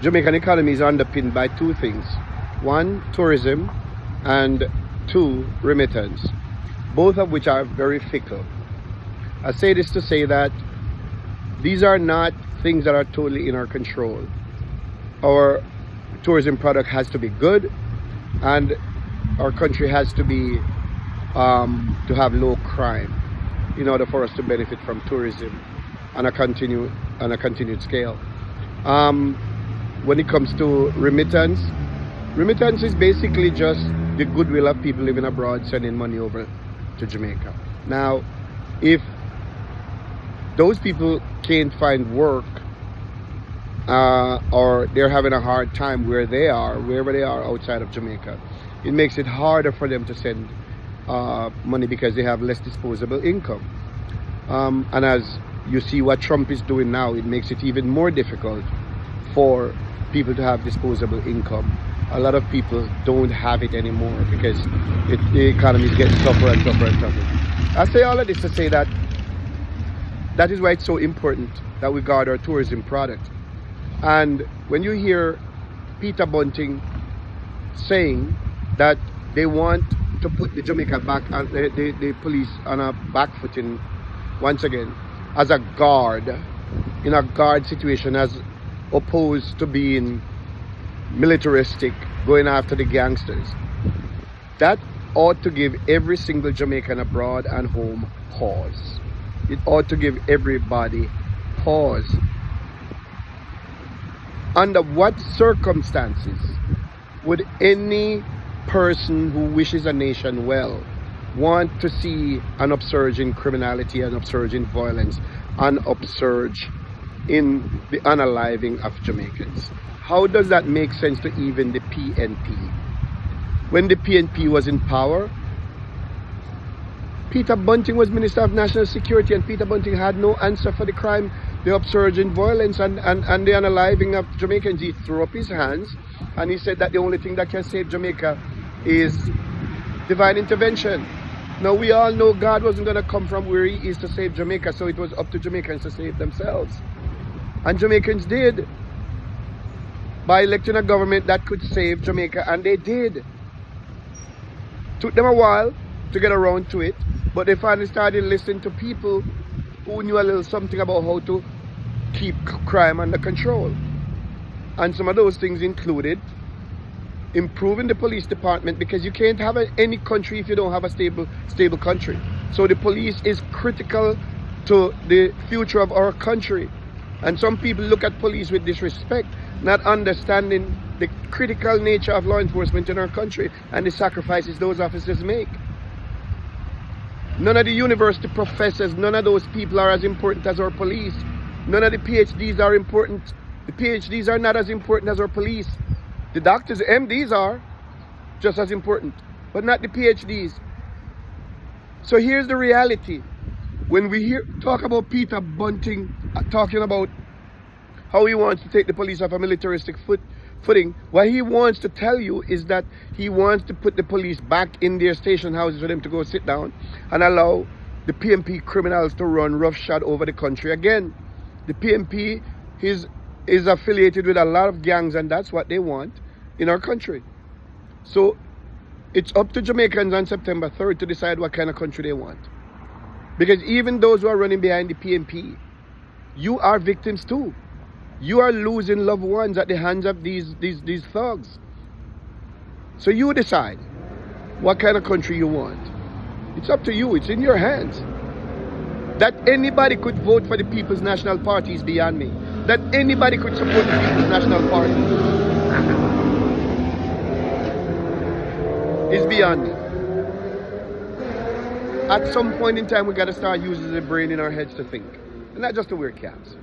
Jamaican economy is underpinned by two things. One, tourism, and two, remittance, both of which are very fickle. I say this to say that these are not things that are totally in our control. Our tourism product has to be good, and our country has to be to have low crime in order for us to benefit from tourism on a continued scale. When it comes to remittance is basically just the goodwill of people living abroad sending money over to Jamaica. Now, if those people can't find work or they're having a hard time wherever they are outside of Jamaica, it makes it harder for them to send money because they have less disposable income. And as you see what Trump is doing now, it makes it even more difficult for people to have disposable income. A lot of people don't have it anymore because the economy is getting tougher and tougher and tougher. I say all of this to say that is why it's so important that we guard our tourism product. And when you hear Peter Bunting saying that they want to put the Jamaica back and the police on a back footing once again as a guard, in a guard situation, as opposed to being militaristic, going after the gangsters, that ought to give every single Jamaican abroad and home pause. It ought to give everybody pause. Under what circumstances would any person who wishes a nation well want to see an upsurge in criminality, an upsurge in violence, an upsurge in the unaliving of Jamaicans? How does that make sense to even the PNP? When the PNP was in power, Peter Bunting was Minister of National Security, and Peter Bunting had no answer for the crime, the upsurge in violence and the unaliving of Jamaicans. He threw up his hands and he said that the only thing that can save Jamaica is divine intervention. Now, we all know God wasn't going to come from where he is to save Jamaica, so it was up to Jamaicans to save themselves. And Jamaicans did, by electing a government that could save Jamaica, and they did. Took them a while to get around to it, but they finally started listening to people who knew a little something about how to keep crime under control. And some of those things included improving the police department, because you can't have any country if you don't have a stable country. So the police is critical to the future of our country. And some people look at police with disrespect, not understanding the critical nature of law enforcement in our country and the sacrifices those officers make. None of the university professors, none of those people are as important as our police. None of the PhDs are important. The PhDs are not as important as our police. The doctors, MDs are just as important, but not the PhDs. So here's the reality. When we talk about Peter Bunting talking about how he wants to take the police off a militaristic footing, what he wants to tell you is that he wants to put the police back in their station houses for them to go sit down and allow the PNP criminals to run roughshod over the country again. The PNP is affiliated with a lot of gangs, and that's what they want in our country. So it's up to Jamaicans on September 3rd to decide what kind of country they want. Because even those who are running behind the PNP, you are victims too. You are losing loved ones at the hands of these thugs. So you decide what kind of country you want. It's up to you. It's in your hands. That anybody could vote for the People's National Party is beyond me. That anybody could support the People's National Party is beyond me. At some point in time, we got to start using the brain in our heads to think, and not just to wear caps.